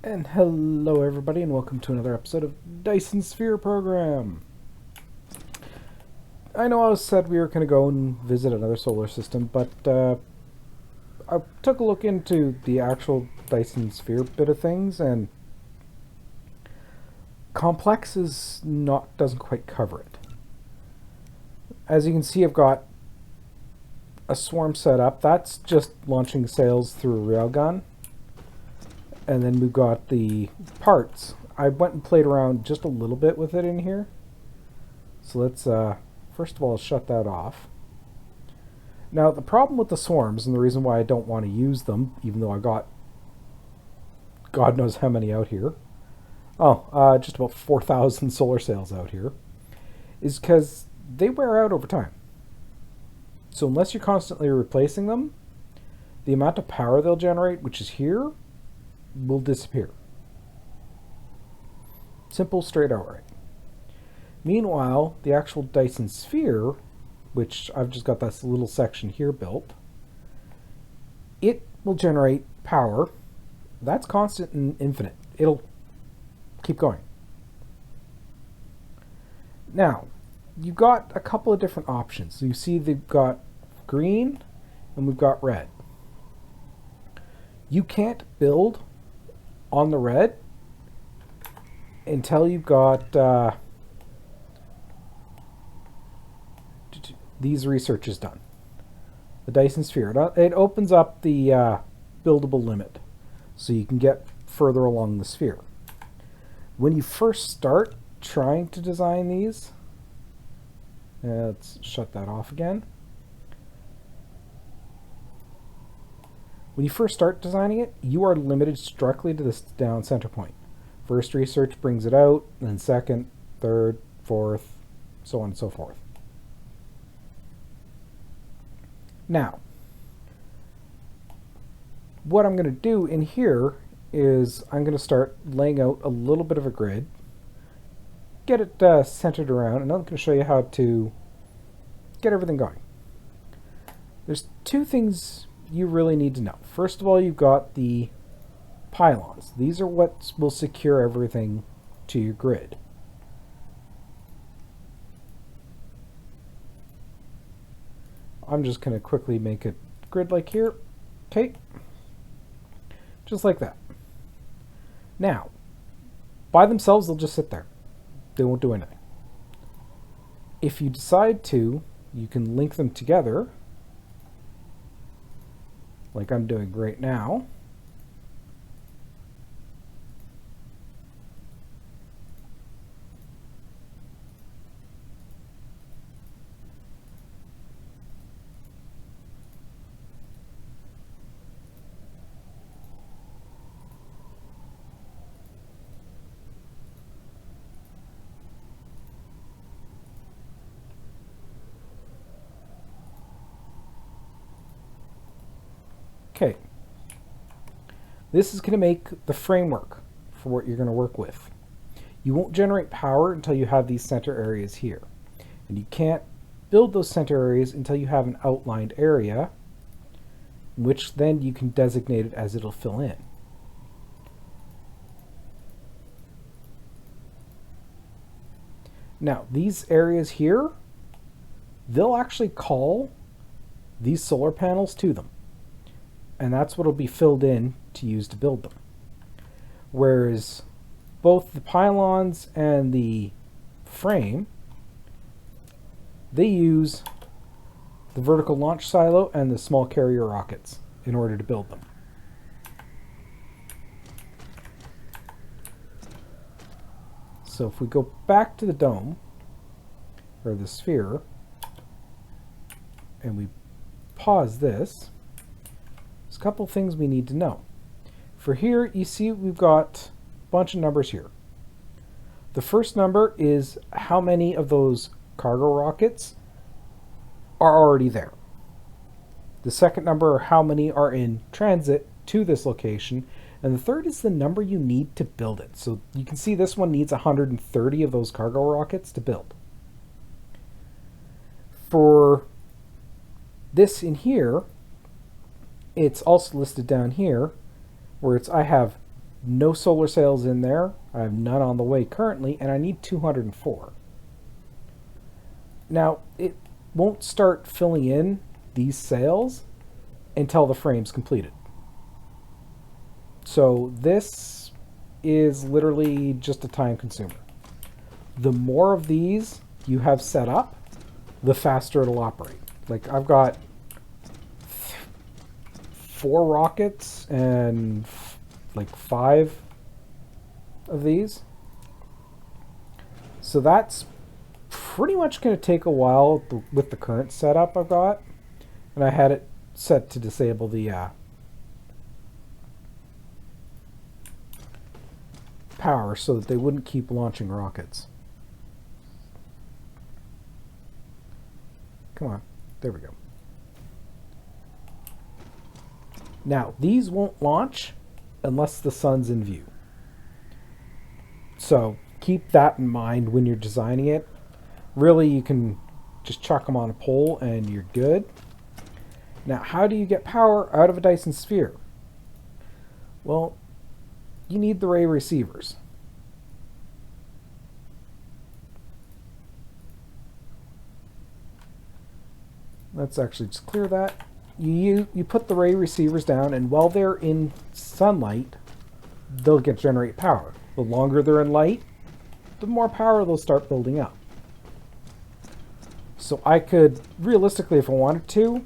And hello everybody and welcome to another episode of Dyson Sphere Program. I know I said we were going to go and visit another solar system, but I took a look into the actual Dyson Sphere bit of things, and complex doesn't quite cover it. As you can see, I've got a swarm set up. That's just launching sails through a railgun. And then we've got the parts. I went and played around just a little bit with it in here. So let's, first of all, shut that off. Now, the problem with the swarms, and the reason why I don't want to use them, even though I got God knows how many out here. Just about 4,000 solar sails out here. Is because they wear out over time. So unless you're constantly replacing them, the amount of power they'll generate, which is here, will disappear. Simple, straight outright. Meanwhile, the actual Dyson Sphere, which I've just got this little section here built, it will generate power. That's constant and infinite. It'll keep going. Now, you've got a couple of different options. So you see they've got green and we've got red. You can't build on the red until you've got these researches done. The Dyson Sphere. It opens up the buildable limit, so you can get further along the sphere. When you first start trying to design these, let's shut that off again. When you first start designing it, you are limited directly to this down center point. First research brings it out, then second, third, fourth, so on and so forth. Now, what I'm going to do in here is I'm going to start laying out a little bit of a grid, get it centered around, and I'm going to show you how to get everything going. There's two things you really need to know. First of all, you've got the pylons. These are what will secure everything to your grid. I'm just going to quickly make a grid like here. Okay. Just like that. Now, by themselves, they'll just sit there. They won't do anything. If you decide to, you can link them together, like I'm doing right now. Okay, this is going to make the framework for what you're going to work with. You won't generate power until you have these center areas here. And you can't build those center areas until you have an outlined area, which then you can designate it as it'll fill in. Now, these areas here, they'll actually call these solar panels to them. And that's what will be filled in to use to build them. Whereas both the pylons and the frame, they use the vertical launch silo and the small carrier rockets in order to build them. So if we go back to the dome, or the sphere, and we pause this, there's a couple things we need to know. For here, you see we've got a bunch of numbers here. The first number is how many of those cargo rockets are already there. The second number are how many are in transit to this location. And the third is the number you need to build it. So you can see this one needs 130 of those cargo rockets to build. For this in here, it's also listed down here where I have no solar sails in there. I have none on the way currently, and I need 204. Now, it won't start filling in these sails until the frame's completed. So this is literally just a time consumer. The more of these you have set up, the faster it'll operate. Like I've got 4 rockets and like 5 of these. So that's pretty much going to take a while with the current setup I've got. And I had it set to disable the power so that they wouldn't keep launching rockets. Come on, there we go. Now, these won't launch unless the sun's in view. So keep that in mind when you're designing it. Really, you can just chuck them on a pole and you're good. Now, how do you get power out of a Dyson Sphere? Well, you need the ray receivers. Let's actually just clear that. You put the ray receivers down, and while they're in sunlight, they'll generate power. The longer they're in light, the more power they'll start building up. So I could, realistically, if I wanted to,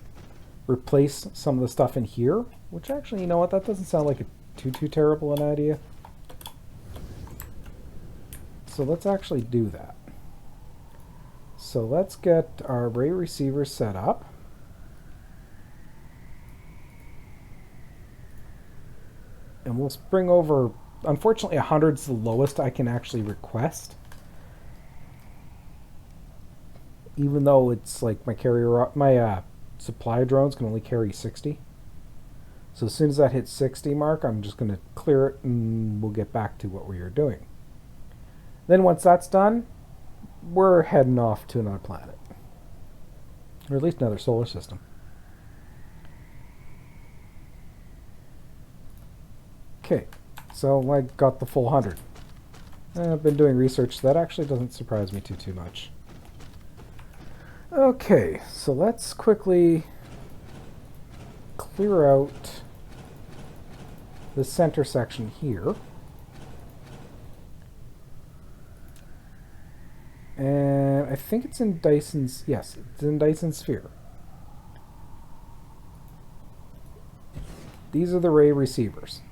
replace some of the stuff in here, which actually, you know what, that doesn't sound like a too terrible an idea. So let's actually do that. So let's get our ray receiver set up. And we'll bring over, unfortunately 100's the lowest I can actually request. Even though it's like my supply drones can only carry 60. So as soon as that hits 60 mark, I'm just going to clear it and we'll get back to what we were doing. Then once that's done, we're heading off to another planet. Or at least another solar system. Okay, so I got the full 100. I've been doing research, so that actually doesn't surprise me too much. Okay, so let's quickly clear out the center section here. And I think it's in Dyson's, yes, it's in Dyson Sphere. These are the ray receivers.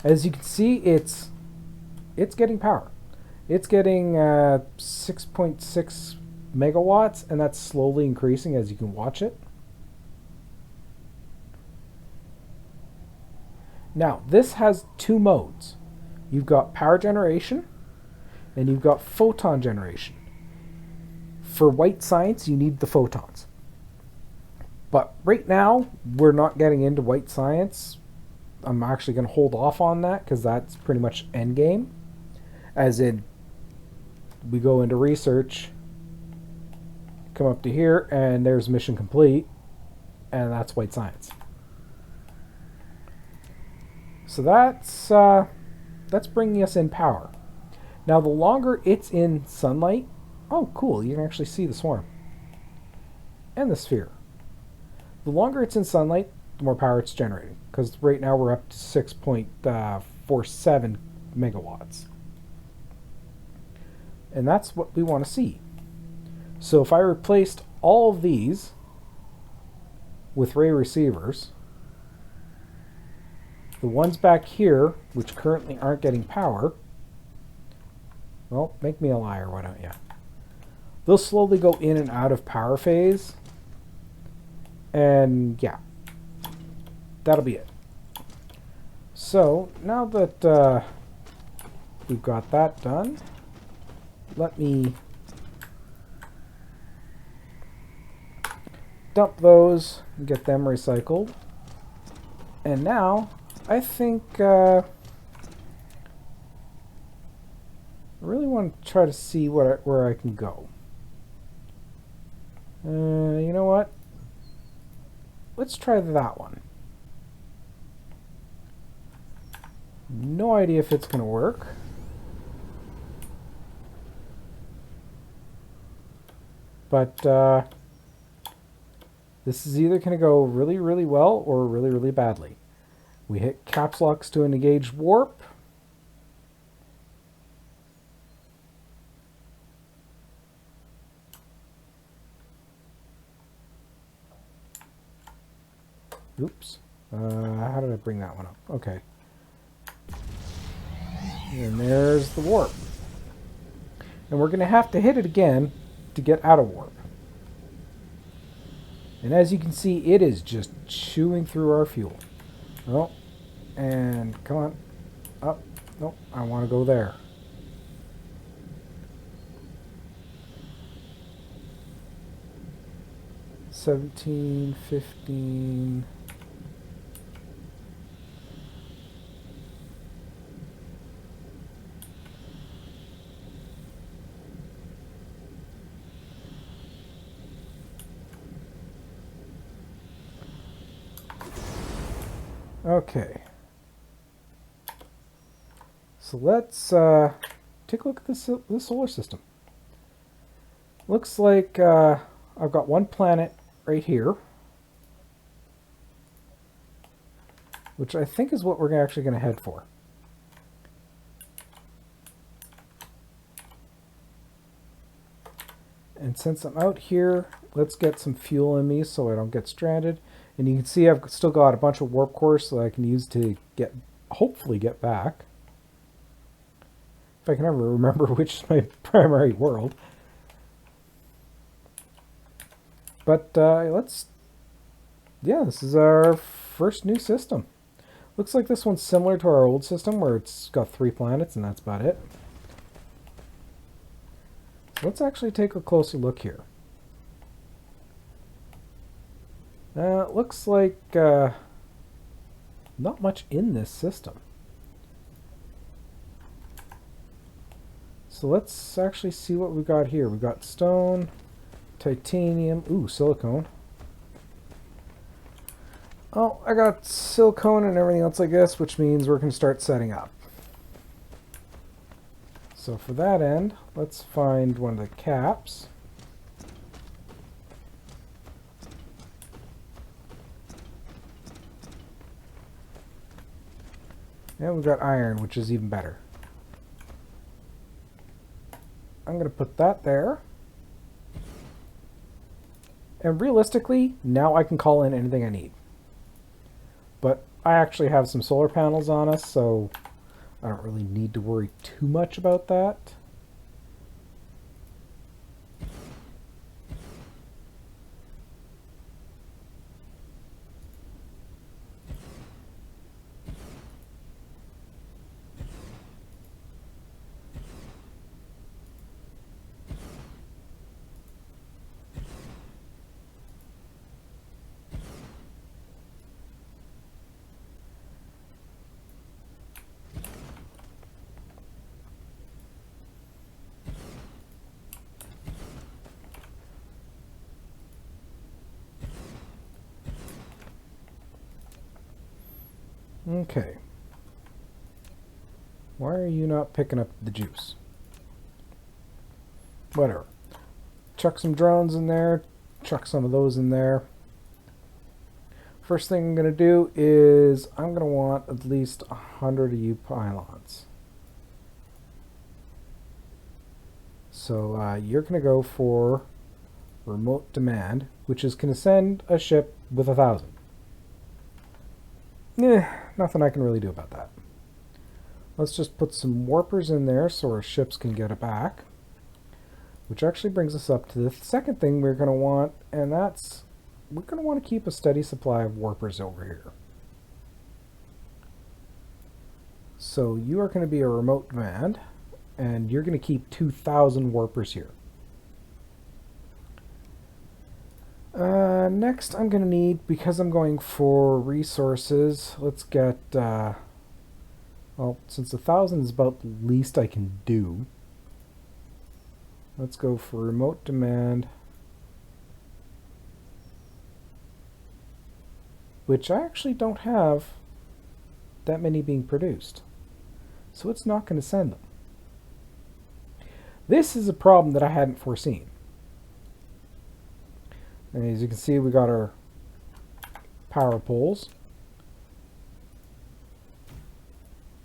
As you can see, it's getting power. It's getting 6.6 megawatts, and that's slowly increasing as you can watch it. Now, this has 2 modes. You've got power generation, and you've got photon generation. For white science, you need the photons. But right now, we're not getting into white science. I'm actually going to hold off on that because that's pretty much endgame. As in, we go into research, come up to here, and there's mission complete, and that's white science. So that's bringing us in power. Now, the longer it's in sunlight, oh, cool, you can actually see the swarm and the sphere. The longer it's in sunlight, the more power it's generating, because right now we're up to 6.47 megawatts. And that's what we want to see. So if I replaced all of these with ray receivers, the ones back here, which currently aren't getting power, well, make me a liar, why don't you? They'll slowly go in and out of power phase. And yeah, that'll be it. So now that we've got that done, let me dump those and get them recycled. And now I think I really want to try to see where I can go. You know what? Let's try that one. No idea if it's going to work. But this is either going to go really, really well or really, really badly. We hit caps locks to engage warp. Oops. How did I bring that one up? Okay. And there's the warp. And we're going to have to hit it again to get out of warp. And as you can see, it is just chewing through our fuel. Oh, and come on. Up. Nope, I want to go there. $17, $15. Okay. So let's take a look at this solar system. Looks like I've got one planet right here, which I think is what we're actually going to head for. And since I'm out here, let's get some fuel in me so I don't get stranded. And you can see I've still got a bunch of warp cores that I can use to hopefully get back. If I can ever remember which is my primary world. But yeah, this is our first new system. Looks like this one's similar to our old system where it's got 3 planets and that's about it. So let's actually take a closer look here. It looks like not much in this system. So let's actually see what we got here. We got stone, titanium, ooh, silicone. Oh, I got silicone and everything else, I guess, which means we're going to start setting up. So for that end, let's find one of the caps. And we've got iron, which is even better. I'm going to put that there. And realistically, now I can call in anything I need. But I actually have some solar panels on us, so I don't really need to worry too much about that. Okay. Why are you not picking up the juice? Whatever. Chuck some drones in there. Chuck some of those in there. First thing I'm going to do is I'm going to want at least 100 of you pylons. So you're going to go for remote demand, which is going to send a ship with 1,000. Nothing I can really do about that. Let's just put some warpers in there so our ships can get it back. Which actually brings us up to the second thing we're going to want, and that's we're going to want to keep a steady supply of warpers over here. So you are going to be a remote demand, and you're going to keep 2,000 warpers here. Next I'm going to need, because I'm going for resources, let's get, well, since 1,000 is about the least I can do, let's go for remote demand, which I actually don't have that many being produced. so it's not going to send them. This is a problem that I hadn't foreseen. And as you can see, we got our power poles.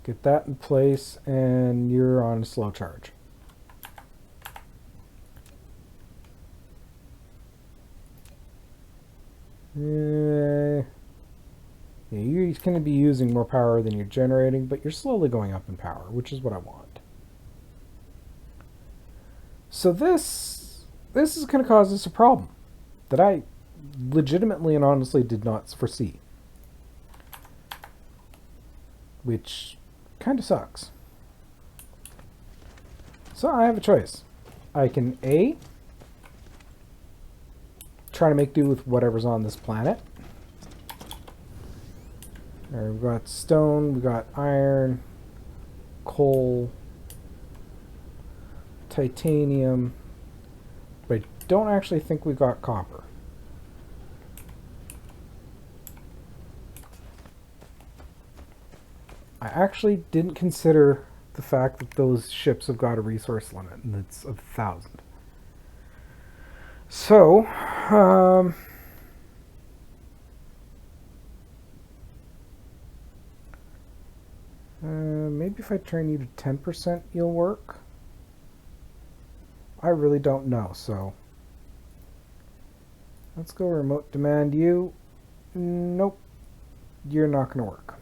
Get that in place, and you're on a slow charge. Yeah, you're going to be using more power than you're generating, but you're slowly going up in power, which is what I want. So this is going to cause us a problem that I legitimately and honestly did not foresee, which kind of sucks. So I have a choice. I can A, try to make do with whatever's on this planet. Right, we've got stone, we've got iron, coal, titanium, but I don't actually think we've got copper. I actually didn't consider the fact that those ships have got a resource limit, and it's 1,000. So, maybe if I turn you to 10%, you'll work. I really don't know, so let's go remote demand you. Nope, you're not going to work.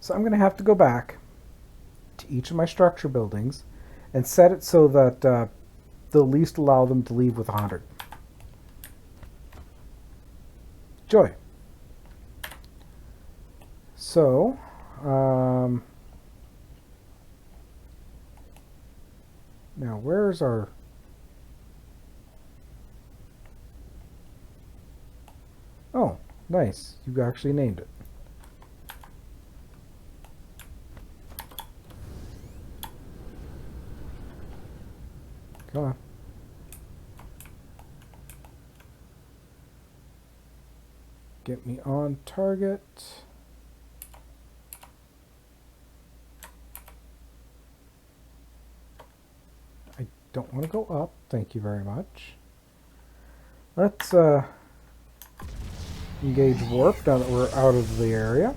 So I'm going to have to go back to each of my structure buildings and set it so that they'll at least allow them to leave with 100. Joy. So, now where's our... Oh, nice. You actually named it. Come on. Get me on target. I don't want to go up. Thank you very much. Let's engage warp now that we're out of the area.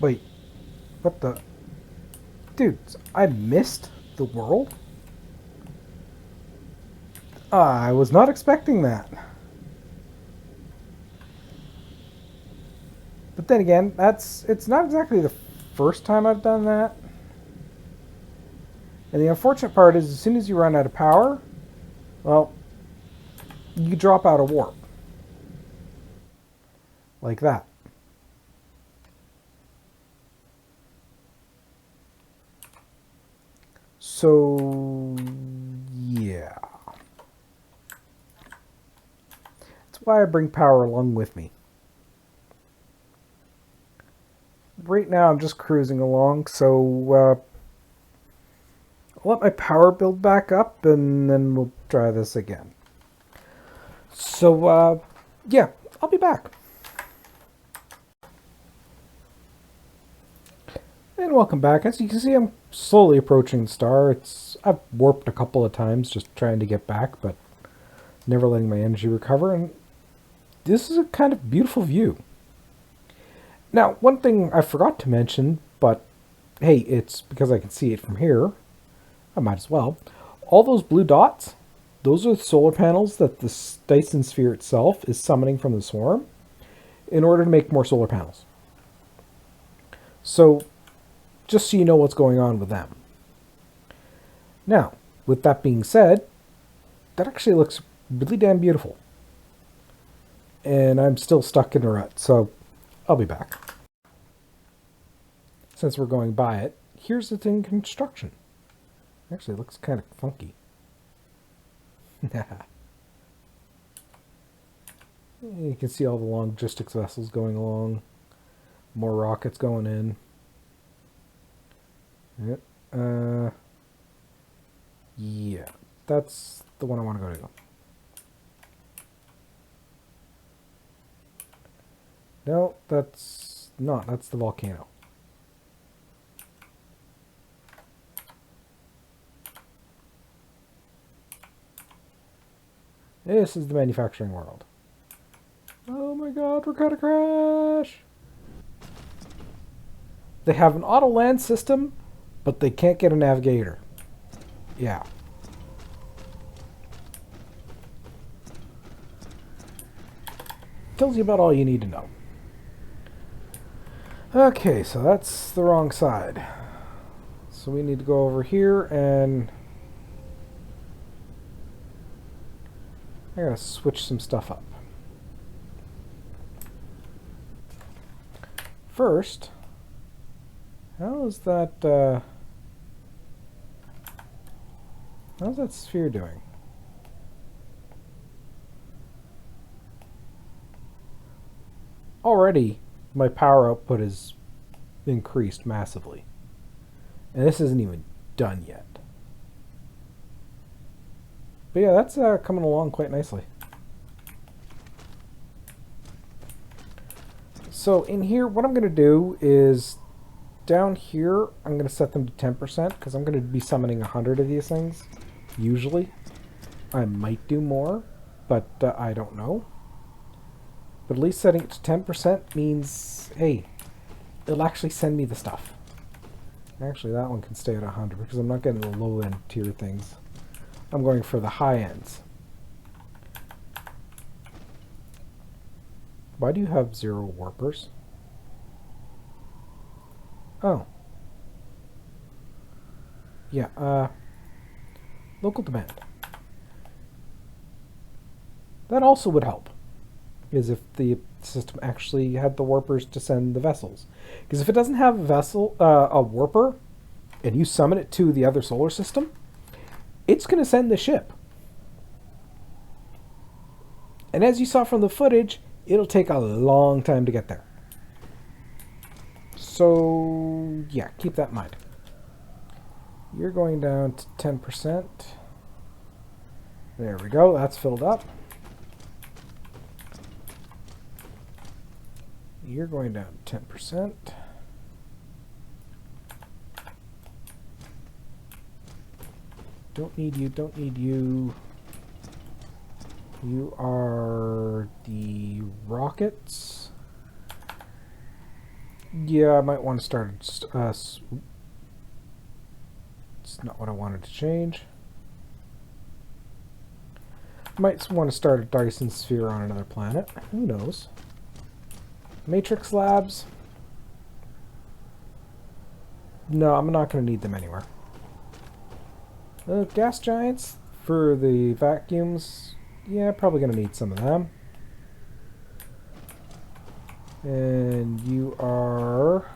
Wait, what the... Dude, I missed the world? I was not expecting that. But then again, it's not exactly the first time I've done that. And the unfortunate part is as soon as you run out of power, well, you drop out of warp. Like that. So, yeah. That's why I bring power along with me. Right now I'm just cruising along, so I'll let my power build back up and then we'll try this again. So, yeah, I'll be back. And welcome back. As you can see, I'm slowly approaching the star. I've warped a couple of times just trying to get back, but never letting my energy recover. And this is a kind of beautiful view. Now, one thing I forgot to mention, but hey, it's because I can see it from here. I might as well. All those blue dots, those are the solar panels that the Dyson Sphere itself is summoning from the swarm in order to make more solar panels. So just so you know what's going on with them. Now, with that being said, that actually looks really damn beautiful. And I'm still stuck in a rut, so I'll be back. Since we're going by it, here's it in construction. Actually, it looks kind of funky. You can see all the logistics vessels going along. More rockets going in. Yep. Yeah, that's the one I want to go to. No, that's not. That's the volcano. This is the manufacturing world. Oh my god, we're gonna crash! They have an auto land system, but they can't get a navigator. Yeah. Tells you about all you need to know. Okay, so that's the wrong side. So we need to go over here and I gotta switch some stuff up. First, how's that sphere doing? Already, my power output is increased massively. And this isn't even done yet. But yeah, that's coming along quite nicely. So in here, what I'm going to do is down here, I'm going to set them to 10% because I'm going to be summoning 100 of these things, usually. I might do more, but I don't know. But at least setting it to 10% means, hey, it'll actually send me the stuff. Actually, that one can stay at 100 because I'm not getting the low-end tier things. I'm going for the high ends. Why do you have 0 warpers? Oh. Yeah, local demand. That also would help, is if the system actually had the warpers to send the vessels. Because if it doesn't have a vessel, a warper, and you summon it to the other solar system, it's going to send the ship. And as you saw from the footage, it'll take a long time to get there. So, yeah, keep that in mind. You're going down to 10%. There we go, that's filled up. You're going down 10%. Don't need you, don't need you. You are the rockets. Yeah, I might want to start. It's not what I wanted to change. Might want to start a Dyson Sphere on another planet. Who knows? Matrix labs. No, I'm not going to need them anywhere. Gas giants for the vacuums. Yeah, probably going to need some of them. And you are...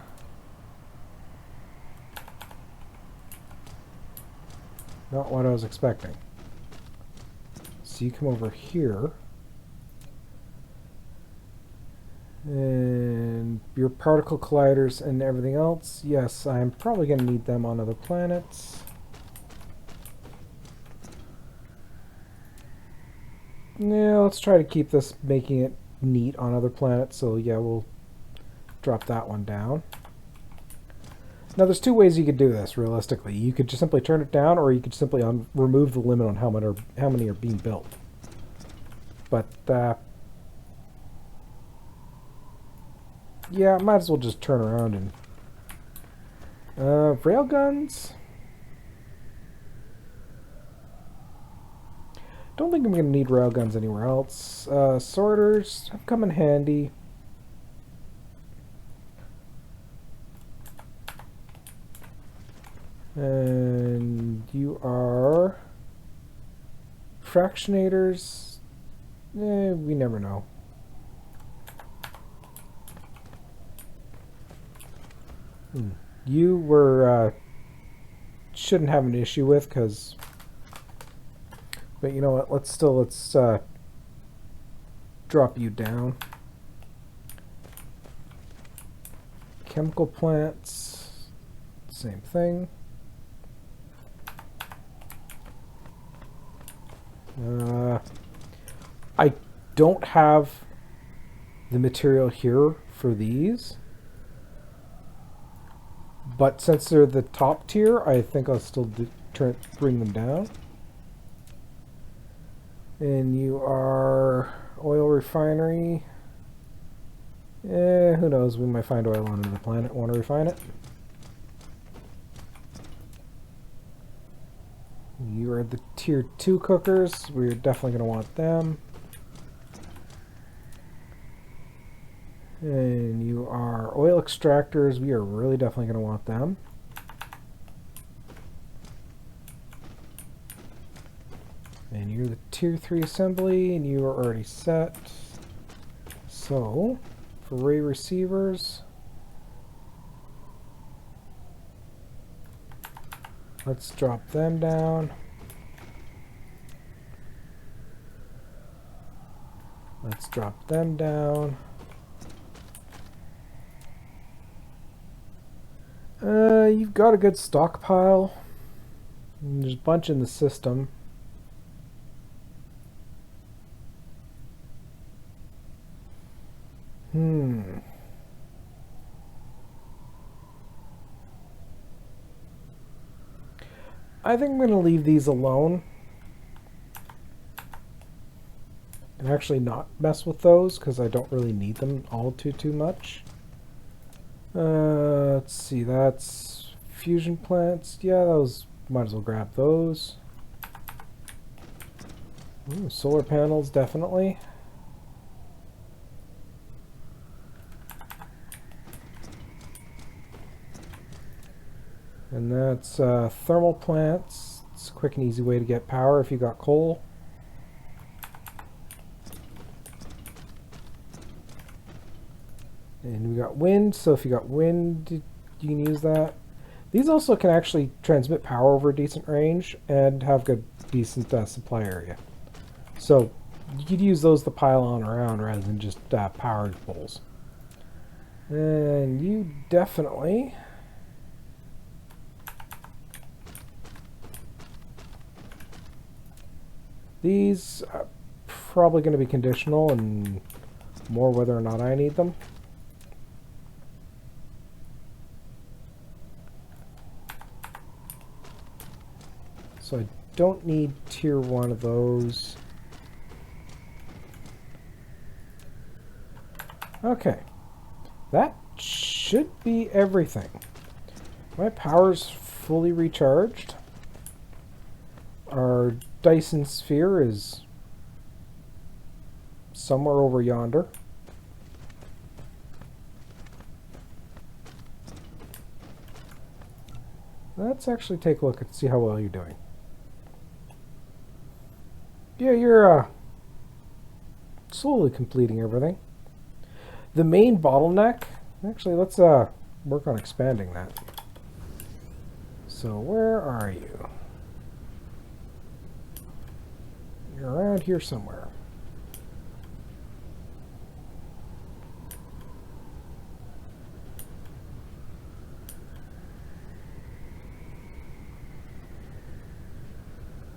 not what I was expecting. So you come over here. And your particle colliders and everything else. Yes, I'm probably going to need them on other planets. Yeah, let's try to keep this, making it neat on other planets. So yeah, we'll drop that one down. Now there's two ways you could do this realistically. You could just simply turn it down, or you could simply remove the limit on how many are being built. But yeah, I might as well just turn around and railguns. Don't think I'm going to need railguns anywhere else. Sorters have come in handy. And you are fractionators. We never know. You were shouldn't have an issue with, because, but you know what? Let's drop you down. Chemical plants, same thing. I don't have the material here for these, but since they're the top tier, I think I'll still bring them down. And you are oil refinery. Who knows? We might find oil on another planet. Want to refine it? You are the tier 2 cookers. We're definitely going to want them. And you are oil extractors. We are really definitely going to want them. And you're the tier 3 assembly, and you are already set. So, for ray receivers, let's drop them down. Let's drop them down. You've got a good stockpile. There's a bunch in the system. I think I'm going to leave these alone and actually not mess with those, because I don't really need them all too much. Let's see, that's fusion plants. Yeah, those, might as well grab those. Ooh, solar panels, definitely. And that's thermal plants. It's a quick and easy way to get power if you got coal. And we got wind, so if you got wind, you can use that. These also can actually transmit power over a decent range and have good, decent supply area. So you could use those to pile on around rather than just powered poles. And you definitely... These are probably going to be conditional and more whether or not I need them. So I don't need tier 1 of those. Okay. That should be everything. My power's fully recharged. Our Dyson Sphere is somewhere over yonder. Let's actually take a look and see how well you're doing. Yeah, you're slowly completing everything. The main bottleneck, actually let's work on expanding that. So where are you? You're around here somewhere.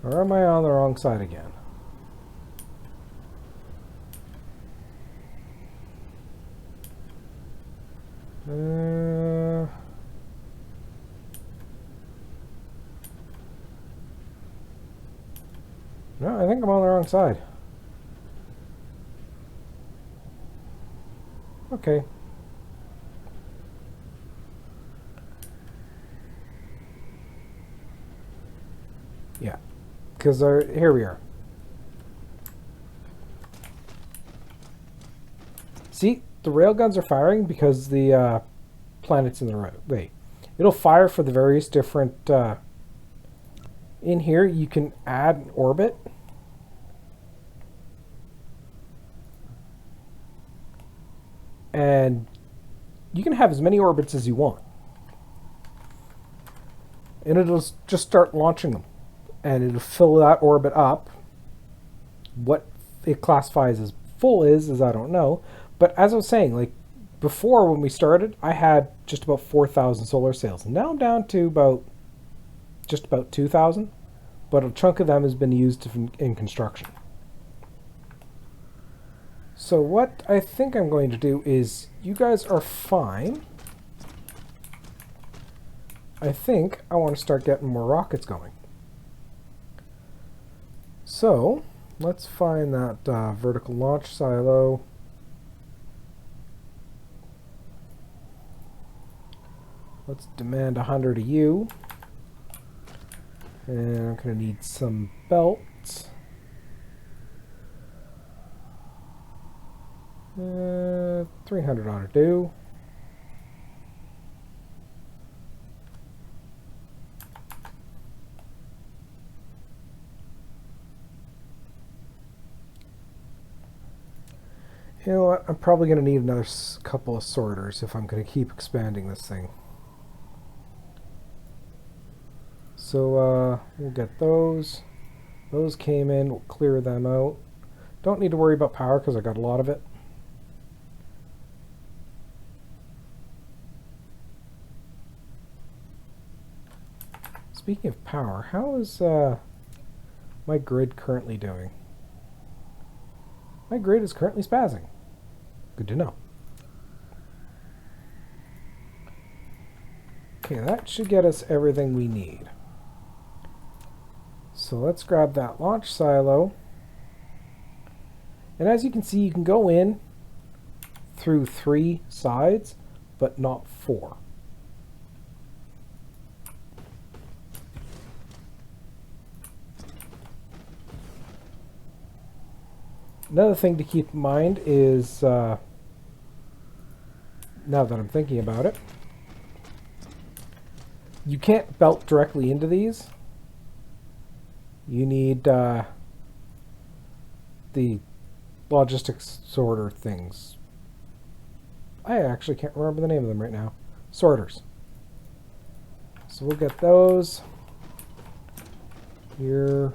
Or am I on the wrong side again? No, I think I'm on the wrong side. Okay. Yeah, because here we are. See, the railguns are firing because the planet's in the right way. it'll fire for the various different... in here, you can add an orbit. And you can have as many orbits as you want. And it'll just start launching them. And it'll fill that orbit up. What it classifies as full is I don't know. But as I was saying, like before when we started, I had just about 4,000 solar sails. And now I'm down to just about 2,000. But a chunk of them has been used in construction. So what I think I'm going to do is, you guys are fine. I think I want to start getting more rockets going. So let's find that vertical launch silo. Let's demand 100 of you. And I'm going to need some belts. 300 ought to do. You know what? I'm probably going to need another couple of sorters if I'm going to keep expanding this thing. So we'll get those. Those came in. We'll clear them out. Don't need to worry about power because I got a lot of it. Speaking of power, how is my grid currently doing? My grid is currently spazzing. Good to know. Okay, that should get us everything we need. So let's grab that launch silo. And as you can see, you can go in through 3 sides, but not 4. Another thing to keep in mind is, now that I'm thinking about it, you can't belt directly into these. You need the logistics sorter things. I actually can't remember the name of them right now. Sorters. So we'll get those. Here.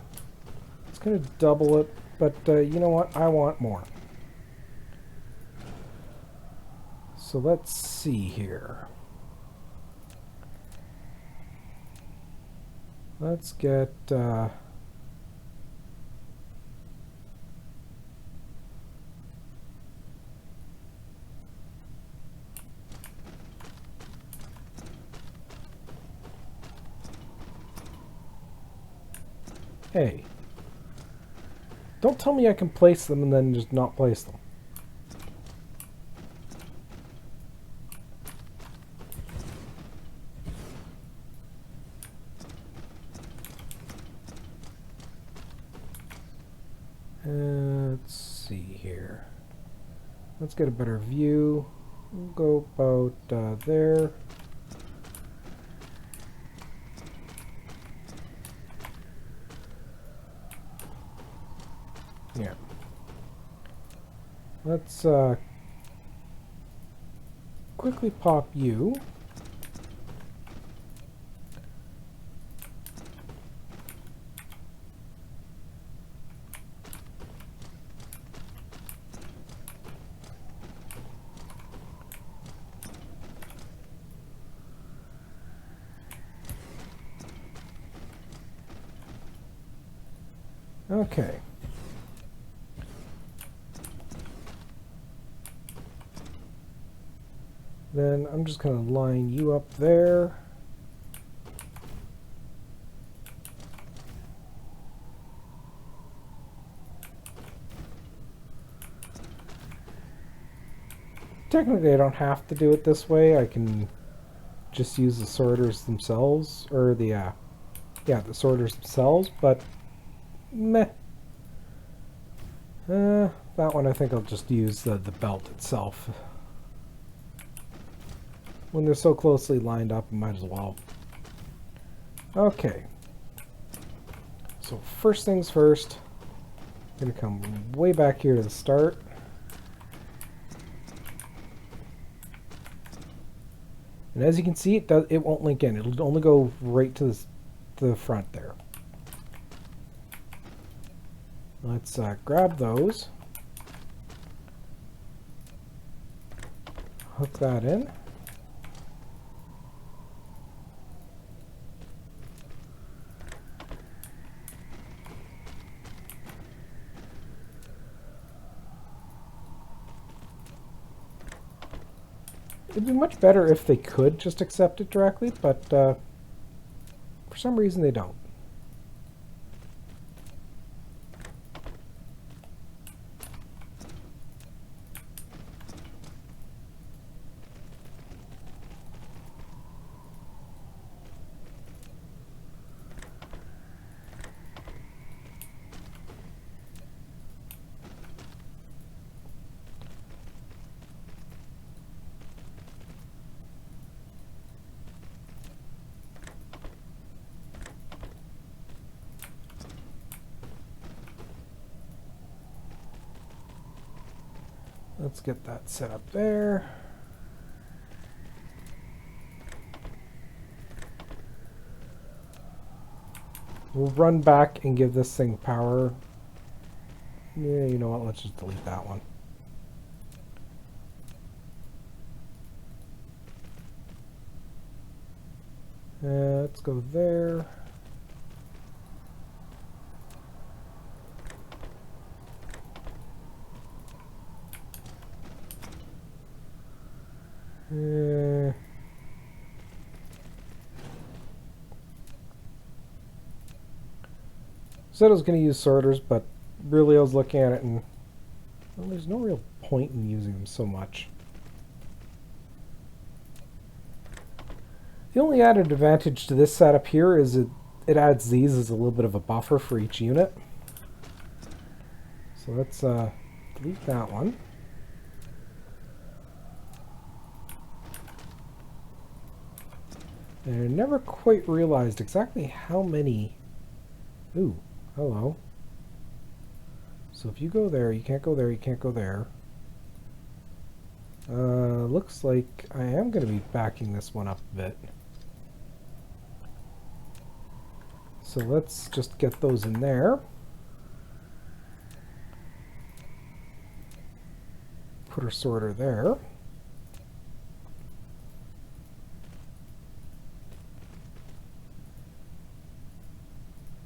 It's going to double it. But you know what? I want more. So let's see here. Let's get... Hey. Don't tell me I can place them and then just not place them. Let's see here. Let's get a better view. We'll go about there. Yeah. Let's quickly pop you. Okay. Then I'm just going to line you up there. Technically, I don't have to do it this way. I can just use the sorters themselves, or the sorters themselves, but meh. That one I think I'll just use the belt itself. when they're so closely lined up, I might as well. Okay. So first things first, I'm going to come way back here to the start. And as you can see, it won't link in. It'll only go right to the front there. Let's grab those. Hook that in. It'd be much better if they could just accept it directly, but for some reason they don't. Let's get that set up there. We'll run back and give this thing power. Yeah, you know what? Let's just delete that one. Let's go there. Said I was going to use sorters, but really I was looking at it and well, there's no real point in using them so much. The only added advantage to this setup here is it adds these as a little bit of a buffer for each unit. So let's delete that one. And I never quite realized exactly how many... Ooh, hello. So if you go there, you can't go there, you can't go there. Looks like I am going to be backing this one up a bit. So let's just get those in there. Put our sorter there.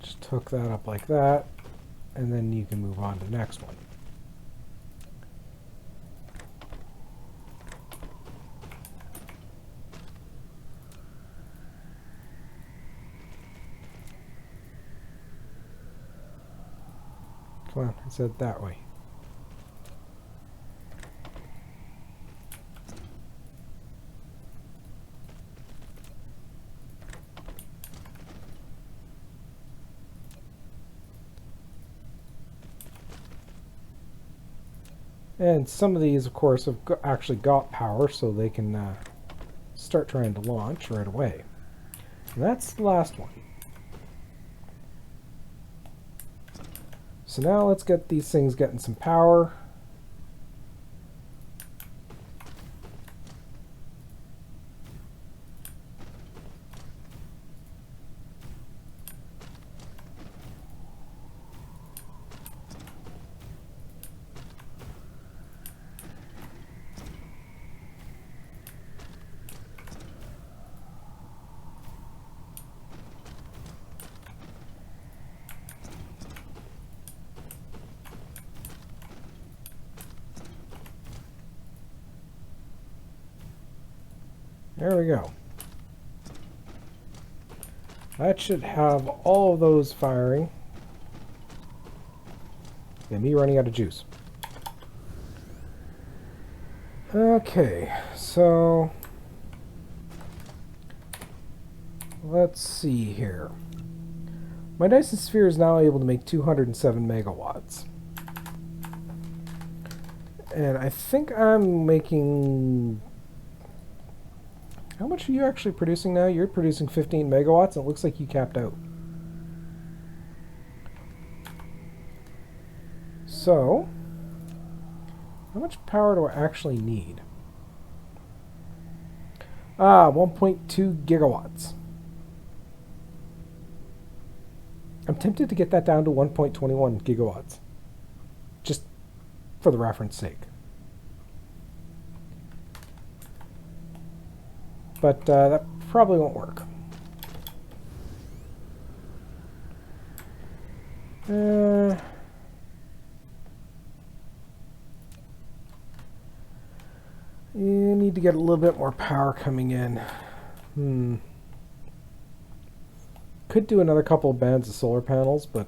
Just hook that up like that, and then you can move on to the next one. Come on, I said that way. And some of these, of course, have actually got power, so they can start trying to launch right away. And that's the last one. So now let's get these things getting some power. There we go. That should have all of those firing. And me running out of juice. Okay, so let's see here. My Dyson Sphere is now able to make 207 megawatts. And I think I'm making How much are you actually producing now? You're producing 15 megawatts, and it looks like you capped out. So, how much power do I actually need? 1.2 gigawatts. I'm tempted to get that down to 1.21 gigawatts. Just for the reference sake. But that probably won't work. You need to get a little bit more power coming in. Could do another couple of bands of solar panels, but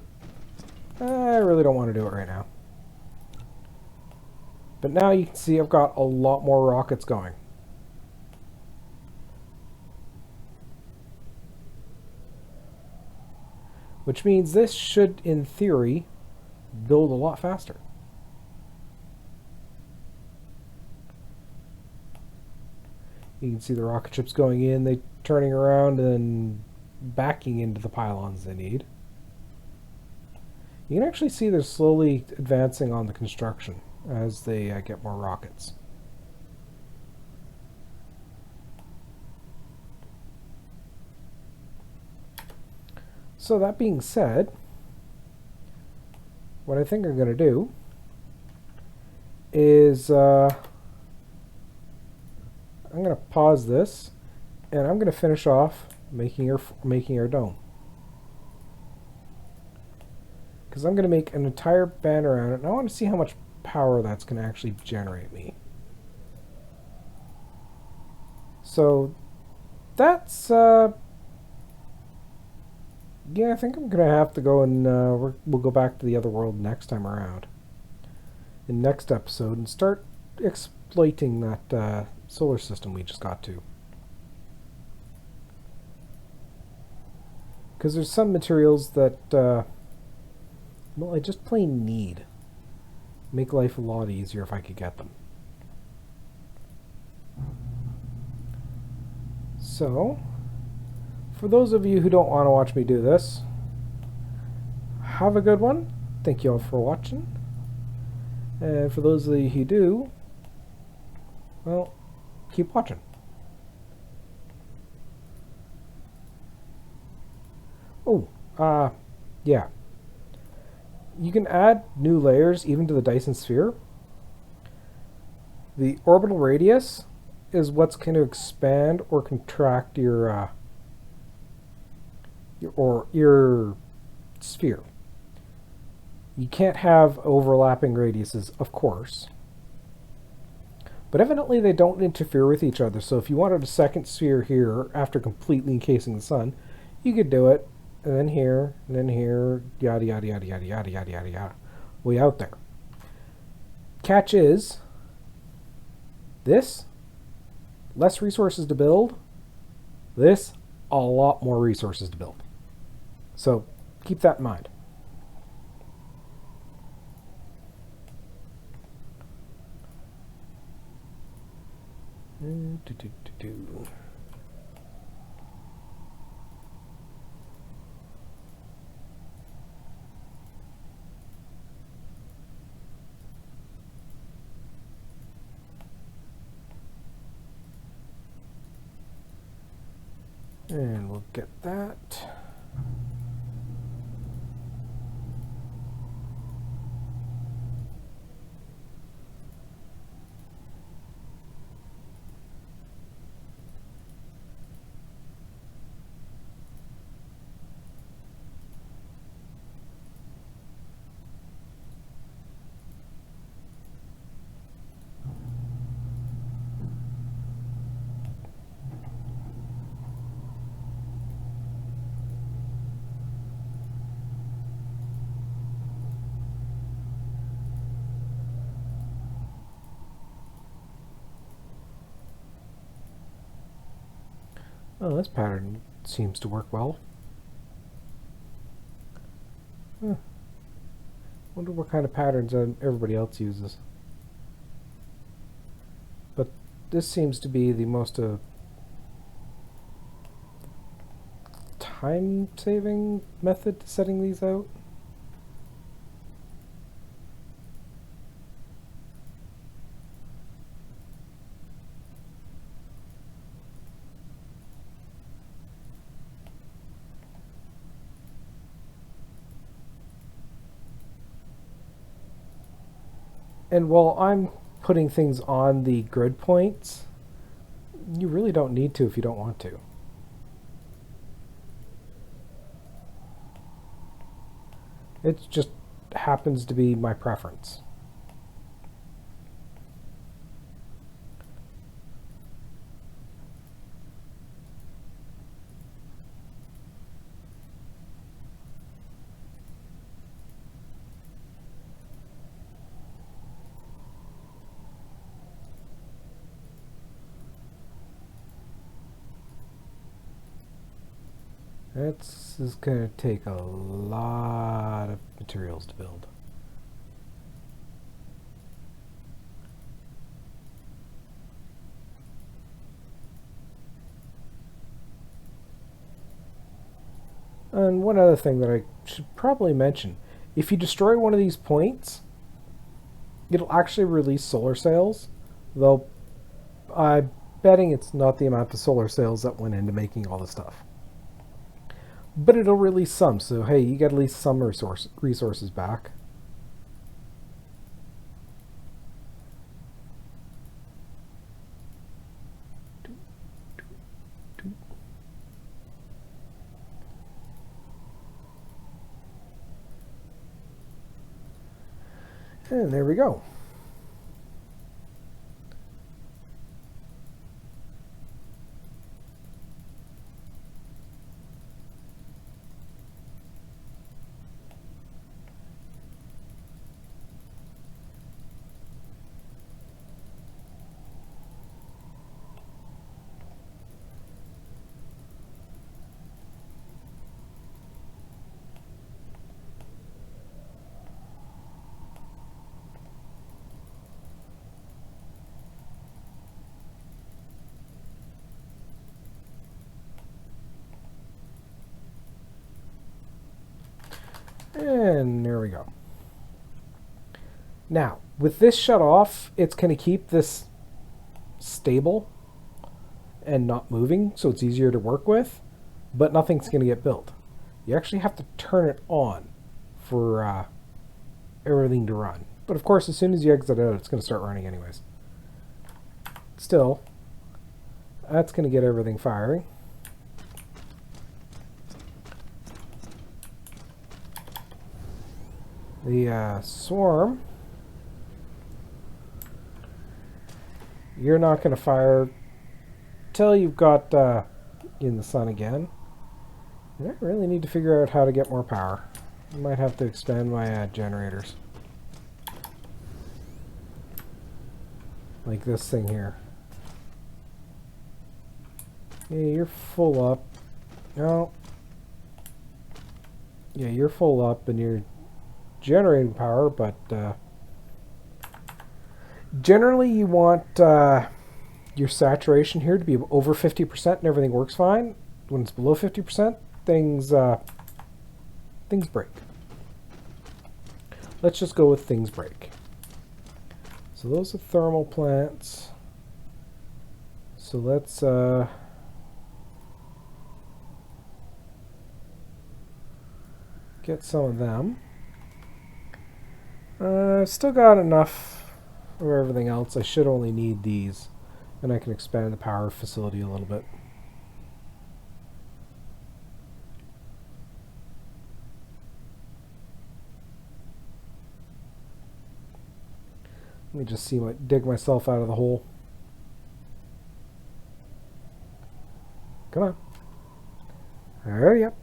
I really don't want to do it right now. But now you can see I've got a lot more rockets going. Which means this should, in theory, build a lot faster. You can see the rocket ships going in, they turning around and backing into the pylons they need. You can actually see they're slowly advancing on the construction as they get more rockets. So that being said, what I think I'm going to do is I'm going to pause this, and I'm going to finish off making our dome. Because I'm going to make an entire band around it, and I want to see how much power that's going to actually generate me. So that's yeah, I think I'm going to have to go and we'll go back to the other world next time around. In next episode, and start exploiting that solar system we just got to. Because there's some materials that, well, I just plain need. Make life a lot easier if I could get them. So, for those of you who don't want to watch me do this, have a good one. Thank you all for watching. And for those of you who do, well, keep watching. Oh, yeah. You can add new layers even to the Dyson Sphere. The orbital radius is what's going to expand or contract your sphere. You can't have overlapping radiuses, of course. But evidently they don't interfere with each other, so if you wanted a second sphere here after completely encasing the sun, you could do it, and then here, yada yada yada yada yada yada yada yada, way out there. Catch is, this, less resources to build, this, a lot more resources to build. So keep that in mind. And we'll get that. Oh, this pattern seems to work well. Wonder what kind of patterns everybody else uses. But this seems to be the most time-saving method to setting these out. And while I'm putting things on the grid points, you really don't need to if you don't want to. It just happens to be my preference. This is going to take a lot of materials to build. And one other thing that I should probably mention, if you destroy one of these points, it'll actually release solar sails, though I'm betting it's not the amount of solar sails that went into making all the stuff. But it'll release some, so hey, you get at least some resources back. And there we go. And there we go. Now, with this shut off, it's going to keep this stable and not moving, so it's easier to work with, but nothing's going to get built. You actually have to turn it on for everything to run. But of course, as soon as you exit out, it's going to start running anyways. Still, that's going to get everything firing. The swarm, you're not going to fire till you've got in the sun again. And I really need to figure out how to get more power. I might have to expand my generators. Like this thing here. Yeah, you're full up. No. Yeah, you're full up and you're generating power, but generally you want your saturation here to be over 50% and everything works fine. When it's below 50%, things break. Let's just go with things break. So those are thermal plants. So let's get some of them. I've still got enough of everything else. I should only need these, and I can expand the power facility a little bit. Let me just dig myself out of the hole. Come on. Hurry up.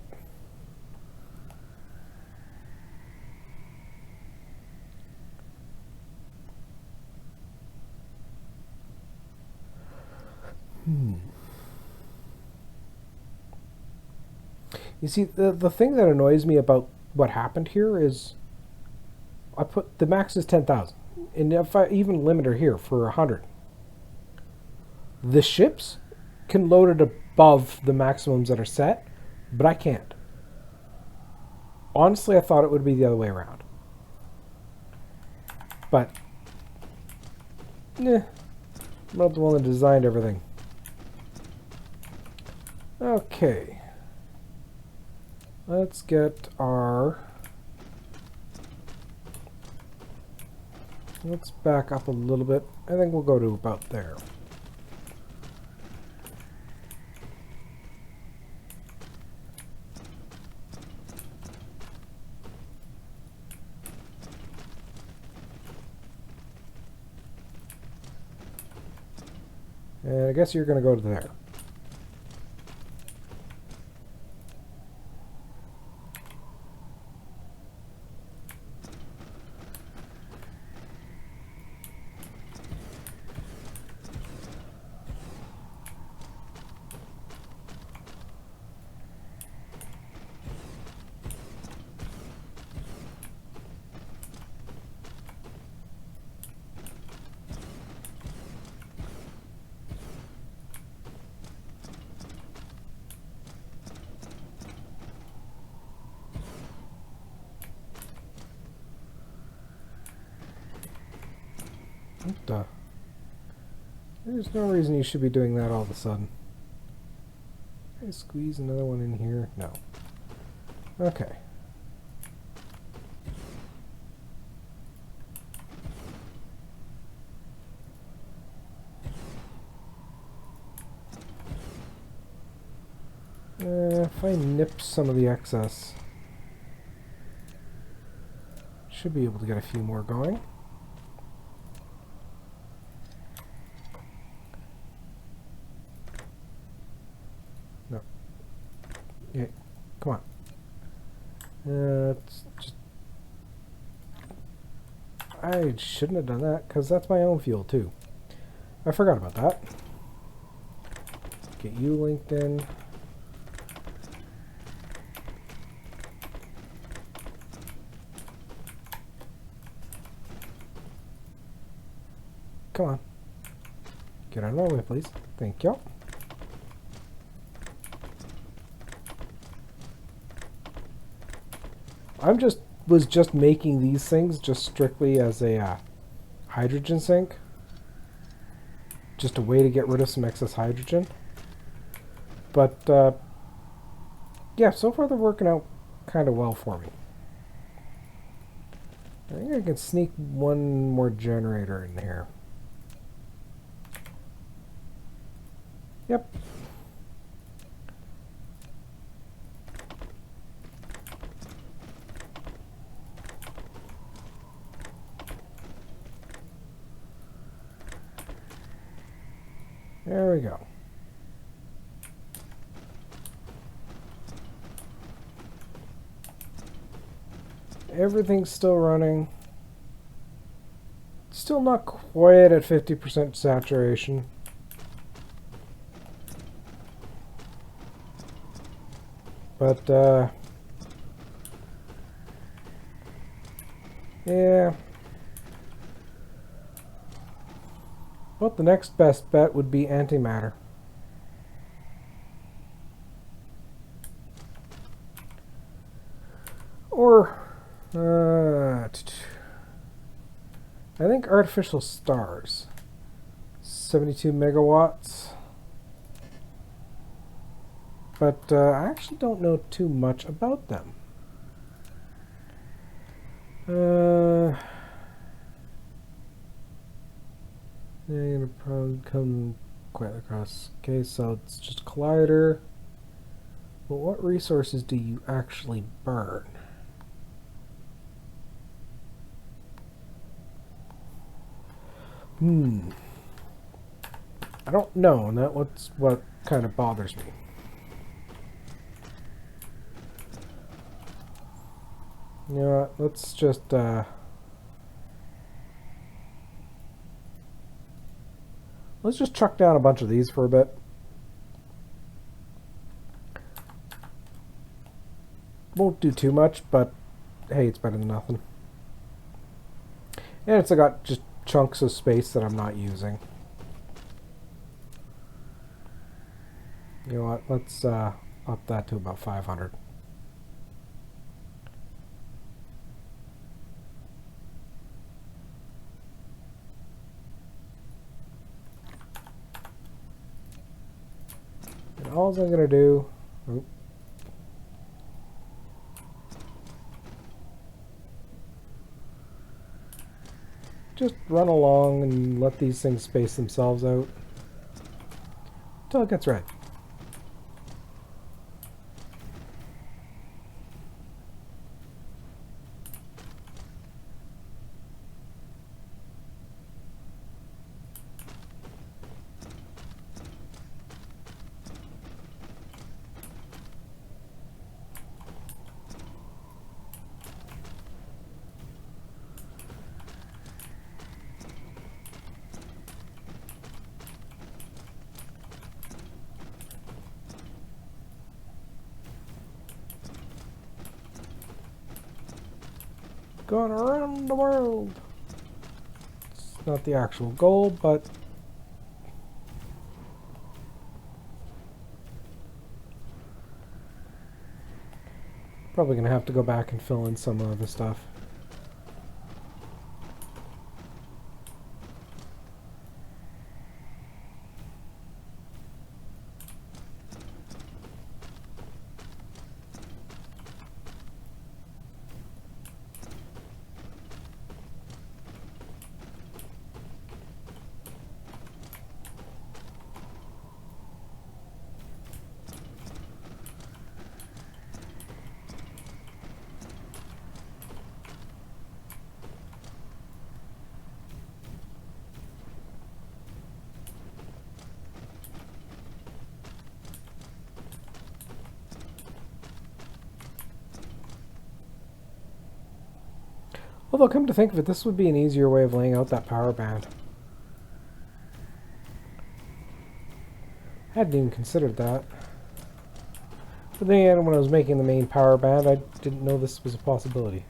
You see, the thing that annoys me about what happened here is I put the max is 10,000, and if I even limit her here for 100, the ships can load it above the maximums that are set, But I can't. Honestly, I thought it would be the other way around. But, I'm not the one that designed everything. Okay. Let's get our... Let's back up a little bit. I think we'll go to about there. And I guess you're going to go to there. What the? There's no reason you should be doing that all of a sudden. Can I squeeze another one in here? No. Okay. If I nip some of the excess, should be able to get a few more going. No. Yeah, come on. It's just... I shouldn't have done that, because that's my own fuel, too. I forgot about that. Get you linked in. Come on. Get out of my way, please. Thank you. Was just making these things just strictly as a hydrogen sink. Just a way to get rid of some excess hydrogen. But, yeah, so far they're working out kind of well for me. I think I can sneak one more generator in here. Yep. There we go. Everything's still running. Still not quite at 50% saturation. But, yeah. Well, the next best bet would be antimatter. Or, I think artificial stars. 72 megawatts. But I actually don't know too much about them. They're gonna probably come quite across. Okay, so it's just a collider. But what resources do you actually burn? I don't know, and that's what kind of bothers me. You know what, let's just chuck down a bunch of these for a bit. Won't do too much, but hey, it's better than nothing. And it's got just chunks of space that I'm not using. You know what, let's I'll Pop that to about 500. And all I'm going to do... just run along and let these things space themselves out until it gets red. Going around the world. It's not the actual goal, but probably going to have to go back and fill in some of the stuff. Although, come to think of it, this would be an easier way of laying out that power band. I hadn't even considered that. But then when I was making the main power band, I didn't know this was a possibility.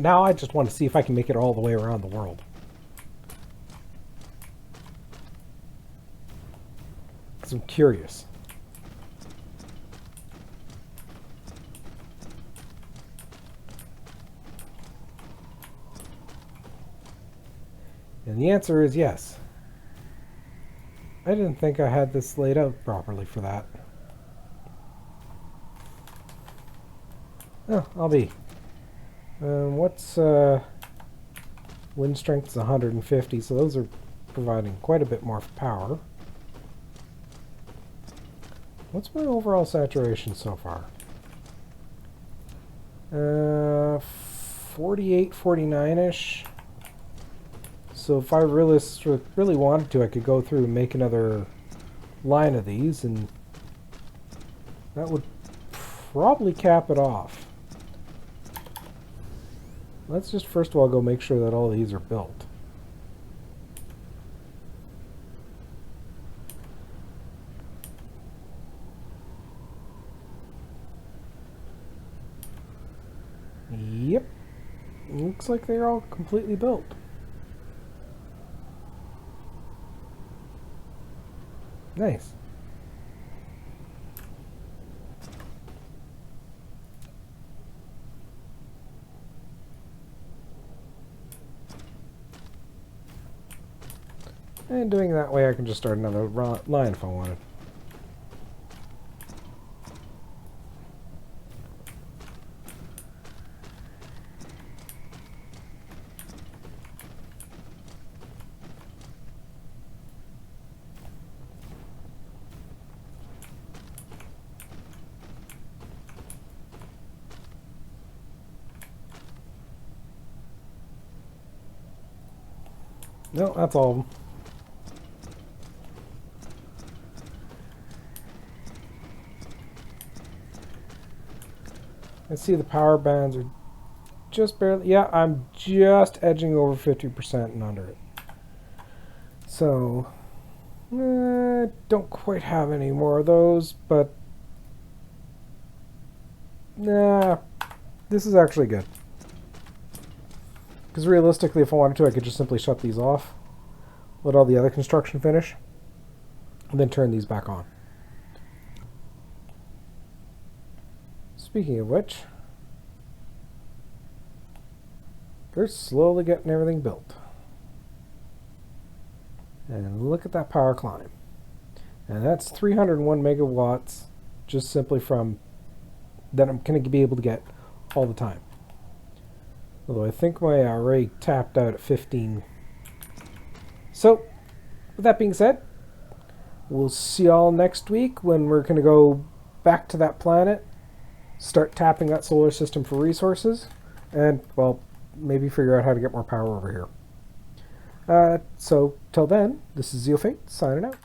I just want to see if I can make it all the way around the world. Because I'm curious. And the answer is yes. I didn't think I had this laid out properly for that. Oh, I'll be. What's wind strength is 150, so those are providing quite a bit more power. What's my overall saturation so far? 48, 49-ish. So if I really wanted to, I could go through and make another line of these, and that would probably cap it off. Let's just first of all go make sure that all these are built. Yep. Looks like they're all completely built. Nice. And doing that way I can just start another line if I wanted. No, that's all of them. I see the power bands are just barely. Yeah, I'm just edging over 50% and under it. So, don't quite have any more of those, but nah, this is actually good. Because realistically, if I wanted to, I could just simply shut these off, let all the other construction finish, and then turn these back on. Speaking of which, they're slowly getting everything built. And look at that power climb. And that's 301 megawatts just simply from that I'm going to be able to get all the time. Although I think my array tapped out at 15. So, with that being said, we'll see y'all next week when we're going to go back to that planet, start tapping that solar system for resources, and, well, maybe figure out how to get more power over here. So, till then, this is Zeofate, signing out.